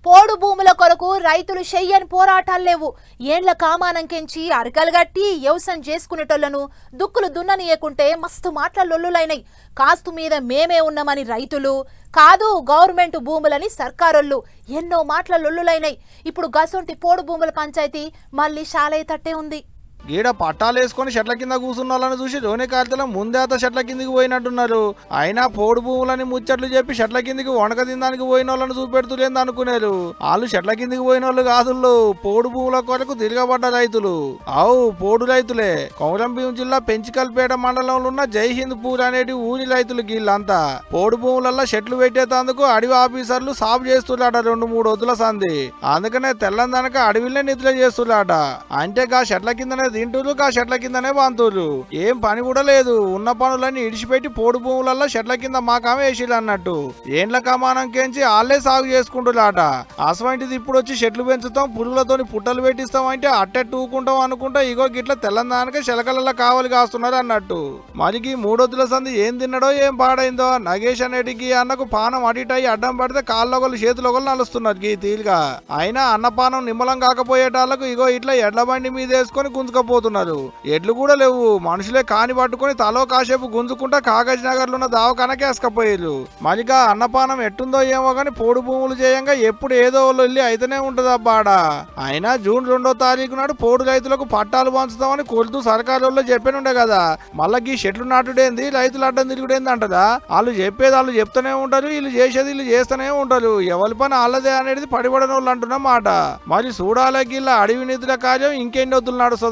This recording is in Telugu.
పోడు భూముల కొరకు రైతులు చెయ్యని పోరాటాలు లేవు. ఏండ్ల కామానంకెంచి అరకలుగట్టి వ్యవసాయం చేసుకునేటోళ్లను దుక్కులు దున్ననీయకుంటే మస్తు మాటల లొల్లులైనాయి. కాస్తు మీద మేమే ఉన్నామని రైతులు, కాదు గవర్నమెంట్ భూములని సర్కారోళ్ళు ఎన్నో మాటల లొల్లులైనాయి. ఇప్పుడు గసొంటి పోడు భూముల పంచాయతీ మళ్ళీ శాలయ్య తట్టే ఉంది. గీడ పట్టాలు వేసుకొని చెట్ల కింద కూర్చున్న వాళ్ళని చూసి రోని కార్తెల ముందే అత చెట్ల కిందికి పోయినట్టున్నారు. అయినా పోడు భూములని ముచ్చట్లు చెప్పి చెట్ల కిందికి వణక తినడానికి పోయిన వాళ్ళని చూపెడుతులేంది అనుకునేరు. వాళ్ళు చెట్ల కిందికి పోయిన వాళ్ళు కాదుళ్ళు, పోడు భూముల కొరకు తిరగబడ్డ రైతులు. అవు పోడు రైతులే. కొమరంభీం జిల్లా పెంచికల్పేట మండలంలో ఉన్న జైహింద్ పూర్ అనేటి ఊరి రైతులు గీళ్ళంతా పోడు భూములలో చెట్లు పెట్టేందుకు అడవి ఆఫీసర్లు సాగు చేస్తున్నాడ 2-3 వద్దుల సంది. అందుకనే తెల్లందనక అడవిలనే నిద్ర చేస్తున్నాడ. అంటే గా చెట్ల కిందనే తింటూరు, కా చెట్ల కిందనే బాంతురు. ఏం పని కూడా లేదు. ఉన్న పనులన్నీ ఇడిచిపెట్టి పోడు భూములలో చెట్ల కింద మాకామే వేసిలు అన్నట్టు. ఏండ్ల కమానంకేంచి వాళ్ళే సాగు చేసుకుంటున్నాట. అసవంటిది ఇప్పుడు వచ్చి చెట్లు పెంచుతాం, పురుగులతోని పుట్టలు పెట్టిస్తాం అంటే అట్టే టూకుంటాం అనుకుంటా ఇగో గిట్ల తెల్లందానికే చిలకలలో కావలి కాస్తున్నారు అన్నట్టు. మరికి 3 వద్దుల సంది ఏం తిన్నాడో ఏం పాడైందో నగేష్ అనేటికి అన్నకు పానం అడిటయి అడ్డం పడితే కాళ్ళొకలు చేతులొకలు నలుస్తున్నారు గీ తీలుగా. అయినా అన్నపానం నిమ్మలం కాకపోయేటాళ్లకు ఇగో ఇట్లా ఎడ్ల బండి మీద వేసుకొని గుంజుకపోతున్నారు. ఎడ్లు కూడా లేవు, మనుషులే కాని పట్టుకుని తలో కాసేపు గుంజుకుంటా కాగజ్ నగర్ లో ఉన్న దావకానకే వేసుకపోయారు. మరిగా అన్నపానం ఎట్టుందో ఏమో గాని పోడు భూములు చేయంగా ఎప్పుడు ఏదో వెళ్ళి అయితేనే ఉంటది అబ్బాడ. అయినా జూన్ 2వ తారీఖు నాడు పోడు రైతులకు పట్టాలు పంచుతామని కొలుతూ సర్కారు వాళ్ళు చెప్పేనుండే కదా. మళ్ళీ చెట్లు నాటుడేంది, రైతులు అడ్డం తిరుగుడేంది అంటదా. వాళ్ళు చెప్పేది వాళ్ళు చెప్తూనే ఉంటారు, వీళ్ళు చేసేది వీళ్ళు చేస్తూనే ఉంటారు. ఎవరి పని వాళ్ళదే అనేది పడిపడని వాళ్ళు అంటున్న మాట. మరి చూడాలకి ఇలా అడవి నిధుల కార్యం ఇంకెన్ని వద్దులు నడుస్తుందో.